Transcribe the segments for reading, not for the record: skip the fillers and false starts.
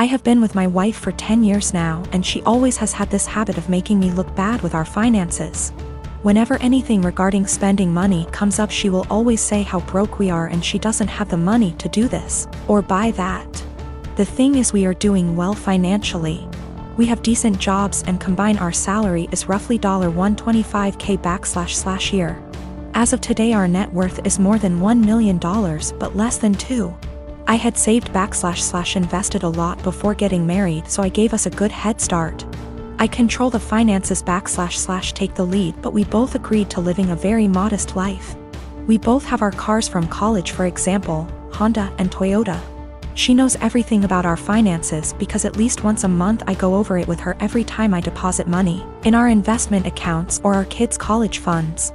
have been with my wife for 10 years now, and she always has had this habit of making me look bad with our finances. Whenever anything regarding spending money comes up, she will always say how broke we are and she doesn't have the money to do this or buy that. The thing is, we are doing well financially. We have decent jobs and combine our salary is roughly $125K year. As of today, our net worth is more than $1 million but less than 2. I had saved invested a lot before getting married, so I gave us a good head start. I control the finances take the lead, but we both agreed to living a very modest life. We both have our cars from college, for example, Honda and Toyota. She knows everything about our finances because at least once a month I go over it with her every time I deposit money in our investment accounts or our kids' college funds.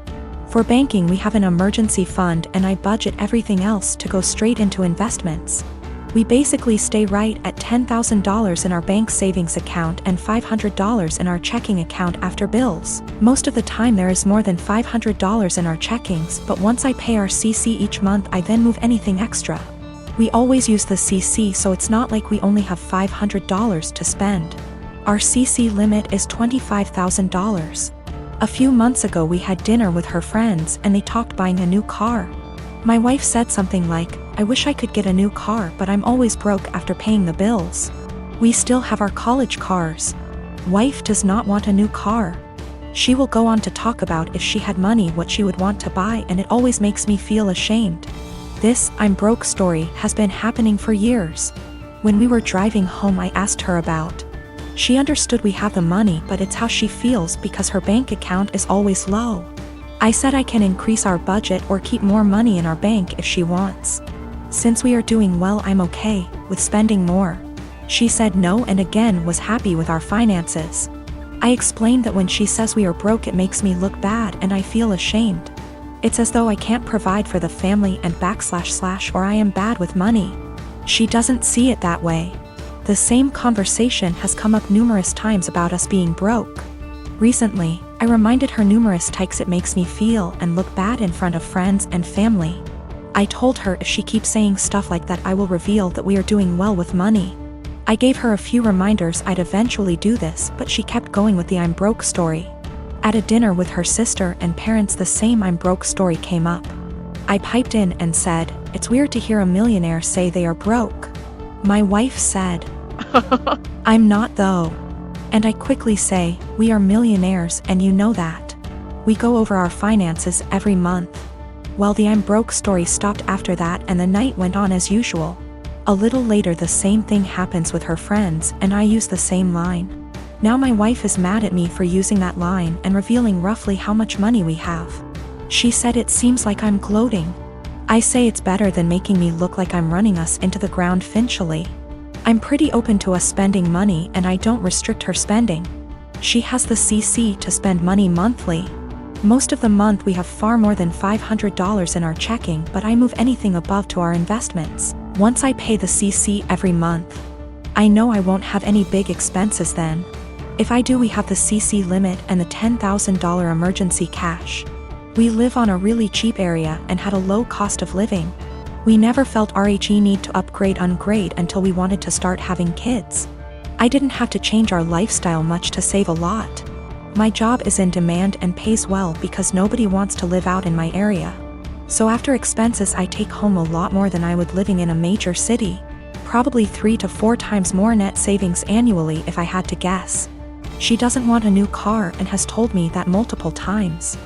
For banking, we have an emergency fund and I budget everything else to go straight into investments. We basically stay right at $10,000 in our bank savings account and $500 in our checking account after bills. Most of the time there is more than $500 in our checkings, but once I pay our CC each month, I then move anything extra. We always use the CC, so it's not like we only have $500 to spend. Our CC limit is $25,000. A few months ago we had dinner with her friends and they talked buying a new car. My wife said something like, "I wish I could get a new car, but I'm always broke after paying the bills. We still have our college cars." Wife does not want a new car. She will go on to talk about if she had money what she would want to buy, and it always makes me feel ashamed. This "I'm broke" story has been happening for years. When we were driving home, I asked her about. She understood we have the money, but it's how she feels because her bank account is always low. I said I can increase our budget or keep more money in our bank if she wants. Since we are doing well, I'm okay with spending more. She said no and again was happy with our finances. I explained that when she says we are broke, it makes me look bad and I feel ashamed. It's as though I can't provide for the family and / or I am bad with money. She doesn't see it that way. The same conversation has come up numerous times about us being broke. Recently, I reminded her numerous times it makes me feel and look bad in front of friends and family. I told her if she keeps saying stuff like that, I will reveal that we are doing well with money. I gave her a few reminders I'd eventually do this, but she kept going with the "I'm broke" story. At a dinner with her sister and parents, the same "I'm broke" story came up. I piped in and said, "It's weird to hear a millionaire say they are broke." My wife said, "I'm not though." And I quickly say, "We are millionaires and you know that. We go over our finances every month." Well, the "I'm broke" story stopped after that and the night went on as usual. A little later the same thing happens with her friends and I use the same line. Now my wife is mad at me for using that line and revealing roughly how much money we have. She said it seems like I'm gloating. I say it's better than making me look like I'm running us into the ground financially. I'm pretty open to us spending money and I don't restrict her spending. She has the CC to spend money monthly. Most of the month we have far more than $500 in our checking, but I move anything above to our investments once I pay the CC every month. I know I won't have any big expenses then. If I do, we have the CC limit and the $10,000 emergency cash. We live on a really cheap area and had a low cost of living. We never felt RHE need to upgrade until we wanted to start having kids. I didn't have to change our lifestyle much to save a lot. My job is in demand and pays well because nobody wants to live out in my area. So after expenses I take home a lot more than I would living in a major city. Probably 3 to 4 times more net savings annually if I had to guess. She doesn't want a new car and has told me that multiple times.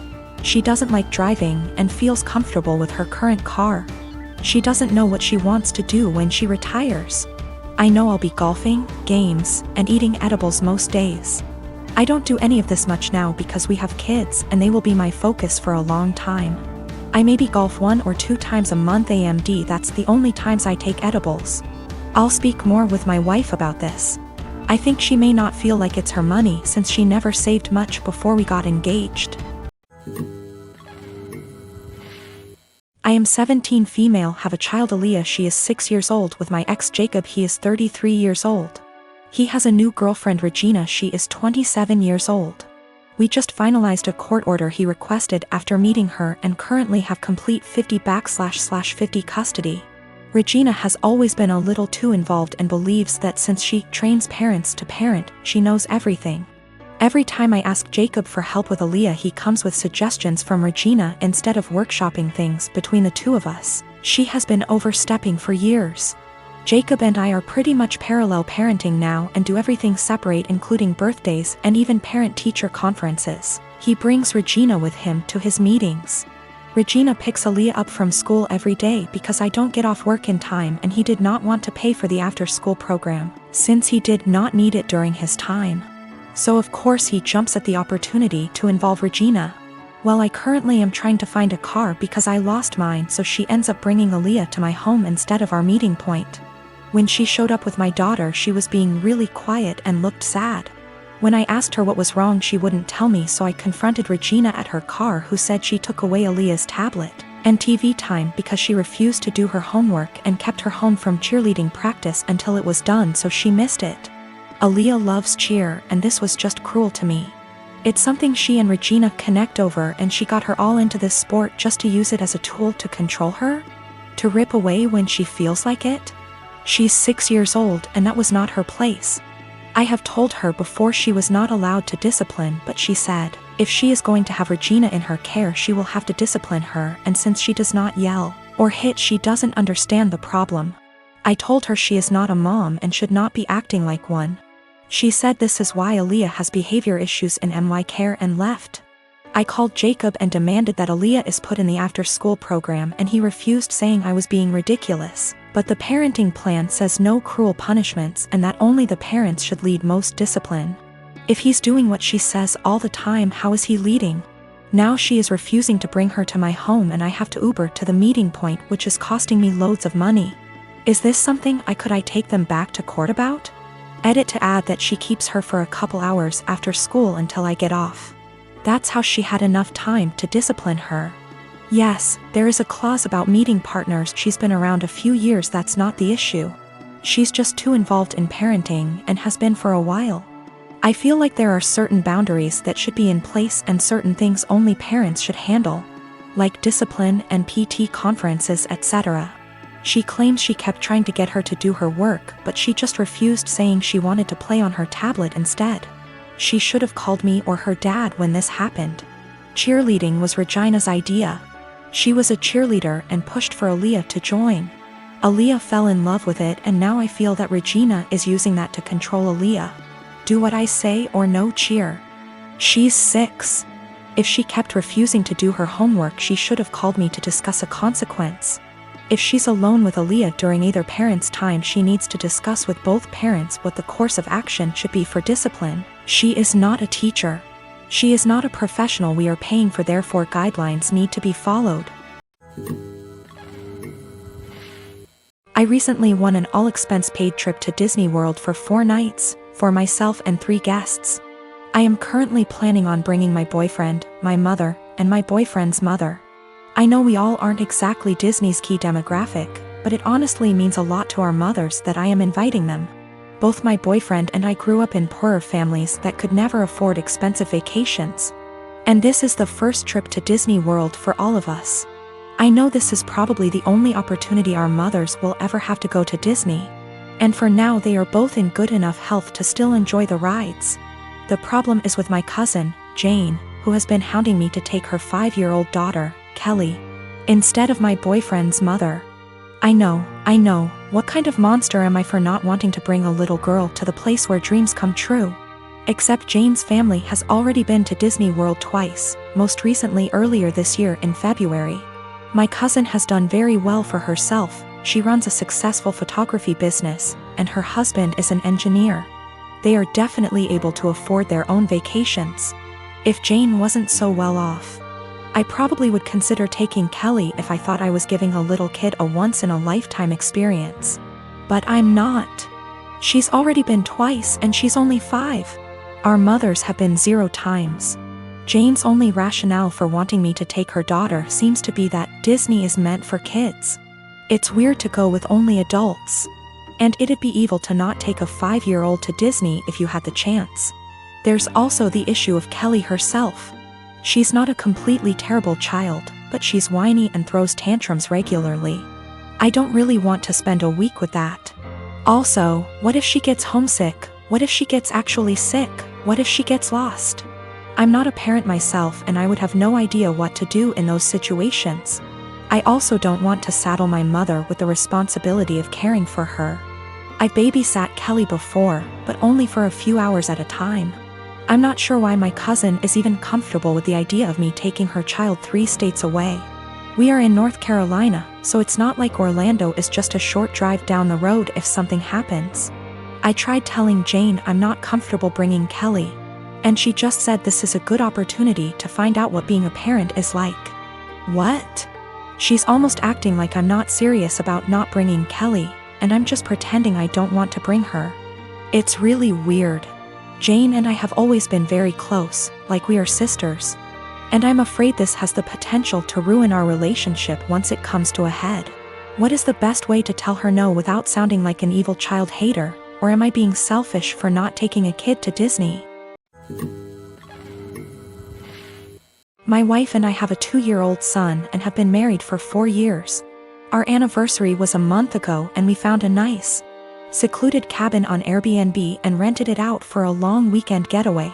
She doesn't like driving and feels comfortable with her current car. She doesn't know what she wants to do when she retires. I know I'll be golfing, games, and eating edibles most days. I don't do any of this much now because we have kids and they will be my focus for a long time. I maybe golf 1 or 2 times a month AMD, that's the only times I take edibles. I'll speak more with my wife about this. I think she may not feel like it's her money since she never saved much before we got engaged. I am 17, female, have a child Aaliyah. She is 6 years old with my ex Jacob. He is 33 years old. He has a new girlfriend Regina. She is 27 years old. We just finalized a court order he requested after meeting her and currently have complete 50/50 custody. Regina has always been a little too involved and believes that since she trains parents to parent, she knows everything. Every time I ask Jacob for help with Aaliyah, he comes with suggestions from Regina instead of workshopping things between the two of us. She has been overstepping for years. Jacob and I are pretty much parallel parenting now and do everything separate, including birthdays and even parent-teacher conferences. He brings Regina with him to his meetings. Regina picks Aaliyah up from school every day because I don't get off work in time, and he did not want to pay for the after-school program, since he did not need it during his time. So of course he jumps at the opportunity to involve Regina. Well, I currently am trying to find a car because I lost mine, so she ends up bringing Aaliyah to my home instead of our meeting point. When she showed up with my daughter, she was being really quiet and looked sad. When I asked her what was wrong, she wouldn't tell me, so I confronted Regina at her car, who said she took away Aaliyah's tablet and TV time because she refused to do her homework and kept her home from cheerleading practice until it was done, so she missed it. Aaliyah loves cheer, and this was just cruel to me. It's something she and Regina connect over, and she got her all into this sport just to use it as a tool to control her? To rip away when she feels like it? She's 6 years old, and that was not her place. I have told her before she was not allowed to discipline, but she said, if she is going to have Regina in her care, she will have to discipline her, and since she does not yell or hit, she doesn't understand the problem. I told her she is not a mom and should not be acting like one. She said this is why Aaliyah has behavior issues in MY care and left. I called Jacob and demanded that Aaliyah is put in the after-school program, and he refused, saying I was being ridiculous. But the parenting plan says no cruel punishments and that only the parents should lead most discipline. If he's doing what she says all the time, how is he leading? Now she is refusing to bring her to my home, and I have to Uber to the meeting point, which is costing me loads of money. Is this something I take them back to court about? Edit to add that she keeps her for a couple hours after school until I get off. That's how she had enough time to discipline her. Yes, there is a clause about meeting partners. She's been around a few years, that's not the issue. She's just too involved in parenting and has been for a while. I feel like there are certain boundaries that should be in place and certain things only parents should handle, like discipline and PT conferences, etc. She claims she kept trying to get her to do her work, but she just refused, saying she wanted to play on her tablet instead. She should have called me or her dad when this happened. Cheerleading was Regina's idea. She was a cheerleader and pushed for Aaliyah to join. Aaliyah fell in love with it, and now I feel that Regina is using that to control Aaliyah. Do what I say or no cheer. She's 6. If she kept refusing to do her homework, she should have called me to discuss a consequence. If she's alone with Aaliyah during either parent's time, she needs to discuss with both parents what the course of action should be for discipline. She is not a teacher. She is not a professional we are paying for, therefore guidelines need to be followed. I recently won an all-expense-paid trip to Disney World for 4 nights, for myself and 3 guests. I am currently planning on bringing my boyfriend, my mother, and my boyfriend's mother. I know we all aren't exactly Disney's key demographic, but it honestly means a lot to our mothers that I am inviting them. Both my boyfriend and I grew up in poorer families that could never afford expensive vacations. And this is the first trip to Disney World for all of us. I know this is probably the only opportunity our mothers will ever have to go to Disney. And for now they are both in good enough health to still enjoy the rides. The problem is with my cousin, Jane, who has been hounding me to take her 5-year-old daughter, Kelly, instead of my boyfriend's mother. I know, what kind of monster am I for not wanting to bring a little girl to the place where dreams come true? Except Jane's family has already been to Disney World twice, most recently earlier this year in February. My cousin has done very well for herself. She runs a successful photography business, and her husband is an engineer. They are definitely able to afford their own vacations. If Jane wasn't so well off, I probably would consider taking Kelly if I thought I was giving a little kid a once-in-a-lifetime experience. But I'm not. She's already been twice and she's only 5. Our mothers have been 0 times. Jane's only rationale for wanting me to take her daughter seems to be that Disney is meant for kids. It's weird to go with only adults. And it'd be evil to not take a 5-year-old to Disney if you had the chance. There's also the issue of Kelly herself. She's not a completely terrible child, but she's whiny and throws tantrums regularly. I don't really want to spend a week with that. Also, what if she gets homesick? What if she gets actually sick? What if she gets lost? I'm not a parent myself and I would have no idea what to do in those situations. I also don't want to saddle my mother with the responsibility of caring for her. I babysat Kelly before, but only for a few hours at a time. I'm not sure why my cousin is even comfortable with the idea of me taking her child 3 states away. We are in North Carolina, so it's not like Orlando is just a short drive down the road if something happens. I tried telling Jane I'm not comfortable bringing Kelly, and she just said this is a good opportunity to find out what being a parent is like. What? She's almost acting like I'm not serious about not bringing Kelly, and I'm just pretending I don't want to bring her. It's really weird. Jane and I have always been very close, like we are sisters. And I'm afraid this has the potential to ruin our relationship once it comes to a head. What is the best way to tell her no without sounding like an evil child hater, or am I being selfish for not taking a kid to Disney? My wife and I have a 2-year-old son and have been married for 4 years. Our anniversary was a month ago and we found a nice, secluded cabin on Airbnb and rented it out for a long weekend getaway.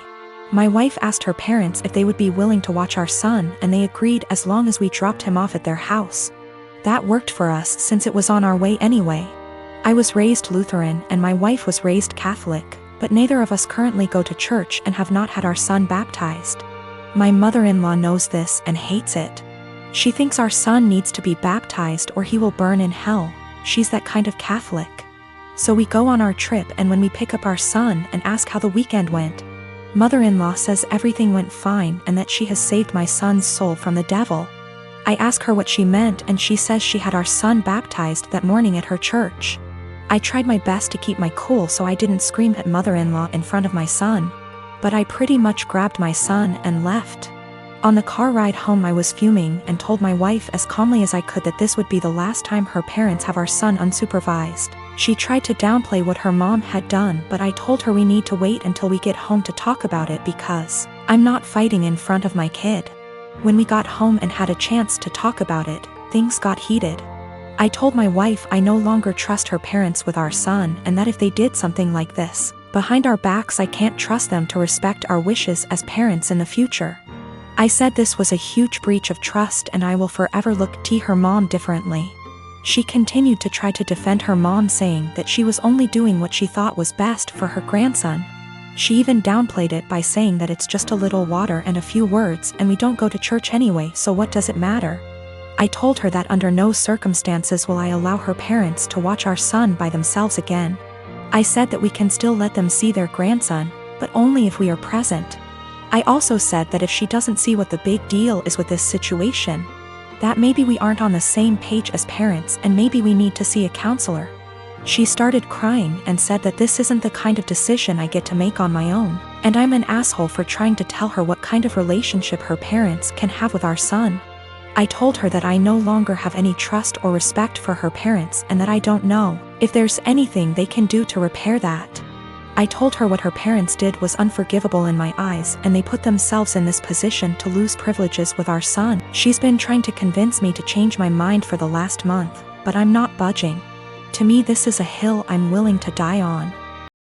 My wife asked her parents if they would be willing to watch our son and they agreed as long as we dropped him off at their house. That worked for us since it was on our way anyway. I was raised Lutheran and my wife was raised Catholic, but neither of us currently go to church and have not had our son baptized. My mother-in-law knows this and hates it. She thinks our son needs to be baptized or he will burn in hell. She's that kind of Catholic. So we go on our trip and when we pick up our son and ask how the weekend went, mother-in-law says everything went fine and that she has saved my son's soul from the devil. I ask her what she meant and she says she had our son baptized that morning at her church. I tried my best to keep my cool so I didn't scream at mother-in-law in front of my son, but I pretty much grabbed my son and left. On the car ride home I was fuming and told my wife as calmly as I could that this would be the last time her parents have our son unsupervised. She tried to downplay what her mom had done, but I told her we need to wait until we get home to talk about it because I'm not fighting in front of my kid. When we got home and had a chance to talk about it, things got heated. I told my wife I no longer trust her parents with our son and that if they did something like this behind our backs I can't trust them to respect our wishes as parents in the future. I said this was a huge breach of trust and I will forever look at her mom differently. She continued to try to defend her mom, saying that she was only doing what she thought was best for her grandson. She even downplayed it by saying that it's just a little water and a few words and we don't go to church anyway, so what does it matter? I told her that under no circumstances will I allow her parents to watch our son by themselves again. I said that we can still let them see their grandson, but only if we are present. I also said that if she doesn't see what the big deal is with this situation, that maybe we aren't on the same page as parents and maybe we need to see a counselor. She started crying and said that this isn't the kind of decision I get to make on my own, and I'm an asshole for trying to tell her what kind of relationship her parents can have with our son. I told her that I no longer have any trust or respect for her parents and that I don't know if there's anything they can do to repair that. I told her what her parents did was unforgivable in my eyes and they put themselves in this position to lose privileges with our son. She's been trying to convince me to change my mind for the last month, but I'm not budging. To me this is a hill I'm willing to die on.